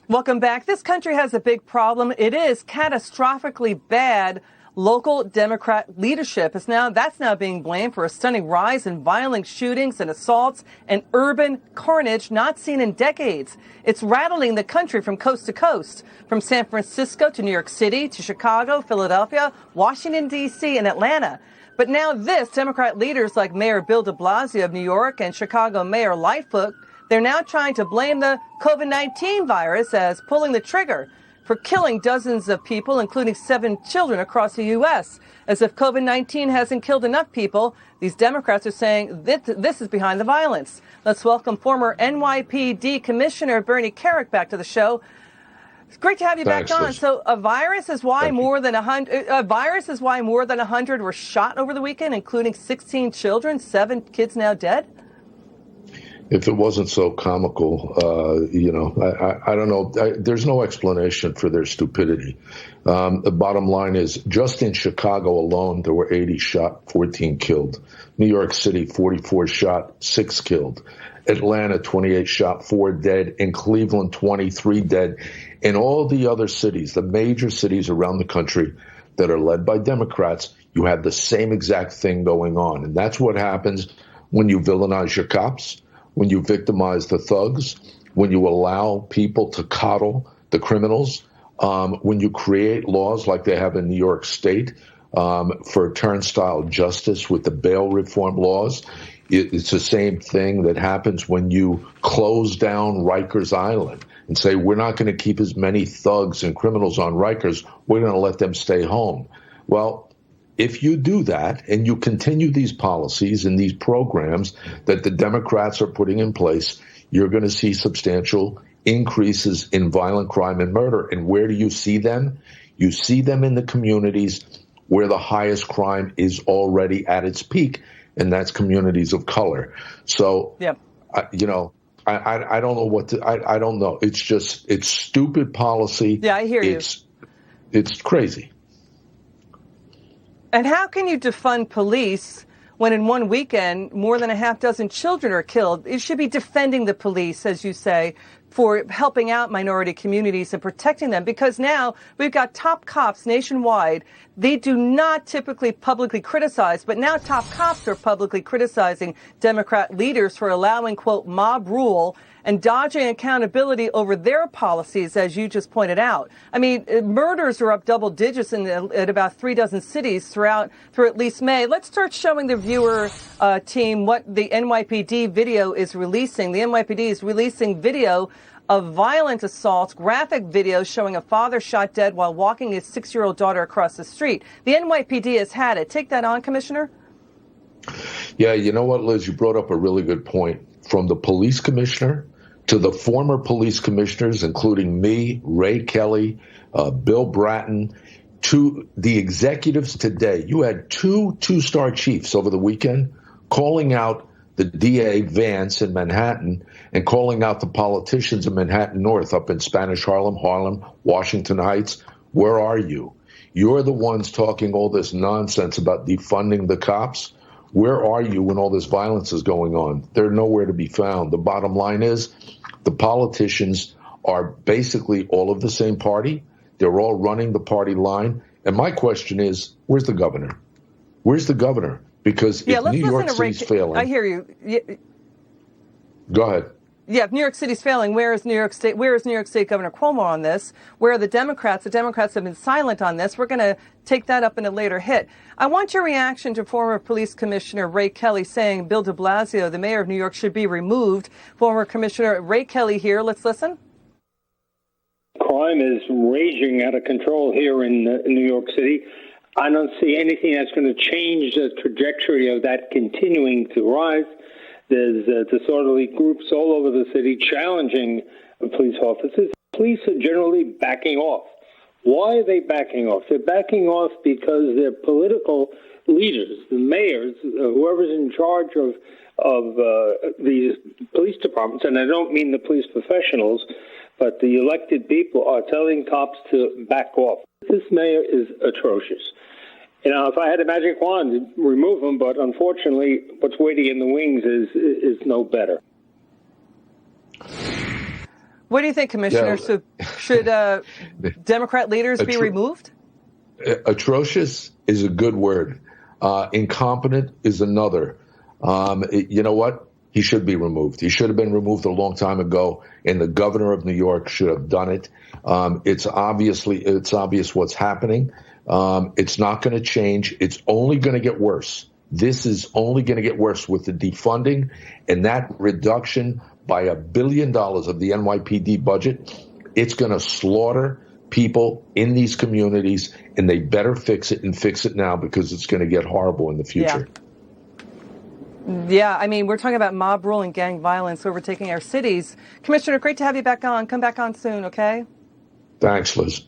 Welcome back. This country has a big problem. It is catastrophically bad. Local Democrat leadership that's now being blamed for a stunning rise in violent shootings and assaults and urban carnage not seen in decades. It's rattling the country from coast to coast, from San Francisco to New York City to Chicago, Philadelphia, Washington, D.C., and Atlanta. But now Democrat leaders like Mayor Bill de Blasio of New York and Chicago Mayor Lightfoot, they're now trying to blame the COVID-19 virus as pulling the trigger for killing dozens of people, including 7 children across the U.S. As if COVID-19 hasn't killed enough people, these Democrats are saying this is behind the violence. Let's welcome former NYPD Commissioner Bernie Kerik back to the show. It's great to have you back on. So a virus is why more than 100 were shot over the weekend, including 16 children, 7 kids now dead? If it wasn't so comical, I don't know. There's no explanation for their stupidity. The bottom line is, just in Chicago alone, there were 80 shot, 14 killed. New York City, 44 shot, 6 killed. Atlanta, 28 shot, 4 dead. In Cleveland, 23 dead. In all the other cities, the major cities around the country that are led by Democrats, you have the same exact thing going on. And that's what happens when you villainize your cops, when you victimize the thugs, when you allow people to coddle the criminals, when you create laws like they have in New York State for turnstile justice with the bail reform laws. It's the same thing that happens when you close down Rikers Island and say, we're not going to keep as many thugs and criminals on Rikers. We're going to let them stay home. Well, if you do that and you continue these policies and these programs that the Democrats are putting in place, you're going to see substantial increases in violent crime and murder. And where do you see them? You see them in the communities where the highest crime is already at its peak, and that's communities of color. So, I don't know what to, I don't know. It's stupid policy. Yeah, I hear you. It's crazy. And how can you defund police when in one weekend more than a half dozen children are killed? You should be defending the police, as you say, for helping out minority communities and protecting them, because now we've got top cops nationwide. They do not typically publicly criticize, but now top cops are publicly criticizing Democrat leaders for allowing, quote, mob rule and dodging accountability over their policies, as you just pointed out. I mean, murders are up double digits at about 36 cities through at least May. Let's start showing the viewer team what the NYPD video is releasing. The NYPD is releasing video of violent assaults, graphic videos showing a father shot dead while walking his 6-year-old daughter across the street. The NYPD has had it. Take that on, Commissioner. Yeah, you know what, Liz? You brought up a really good point. From the police commissioner to the former police commissioners, including me, Ray Kelly, Bill Bratton, to the executives today. You had 2 two-star chiefs over the weekend calling out the DA Vance in Manhattan and calling out the politicians in Manhattan North, up in Spanish Harlem, Washington Heights. Where are you? You're the ones talking all this nonsense about defunding the cops. Where are you when all this violence is going on? They're nowhere to be found. The bottom line is the politicians are basically all of the same party. They're all running the party line. And my question is, where's the governor? Where's the governor? Because if New York City's failing... I hear you. Go ahead. Yeah, if New York City's failing, where is New York State Governor Cuomo on this? Where are the Democrats? The Democrats have been silent on this. We're going to take that up in a later hit. I want your reaction to former Police Commissioner Ray Kelly saying Bill de Blasio, the mayor of New York, should be removed. Former Commissioner Ray Kelly here. Let's listen. Crime is raging out of control here in New York City. I don't see anything that's going to change the trajectory of that continuing to rise. There's disorderly groups all over the city challenging police officers. Police are generally backing off. Why are they backing off? They're backing off because their political leaders, the mayors, whoever's in charge of these police departments, and I don't mean the police professionals, but the elected people are telling cops to back off. This mayor is atrocious. You know, if I had a magic wand, I'd remove him, but unfortunately, what's waiting in the wings is no better. What do you think, Commissioner? So should Democrat leaders be removed? Atrocious is a good word. Incompetent is another. You know what? He should be removed. He should have been removed a long time ago, and the governor of New York should have done it. It's obvious what's happening. It's not going to change. It's only going to get worse. This is only going to get worse with the defunding and that reduction by $1 billion of the NYPD budget. It's going to slaughter people in these communities, and they better fix it and fix it now, because it's going to get horrible in the future. Yeah, I mean, we're talking about mob rule and gang violence overtaking our cities. Commissioner, great to have you back on. Come back on soon, okay? Thanks, Liz.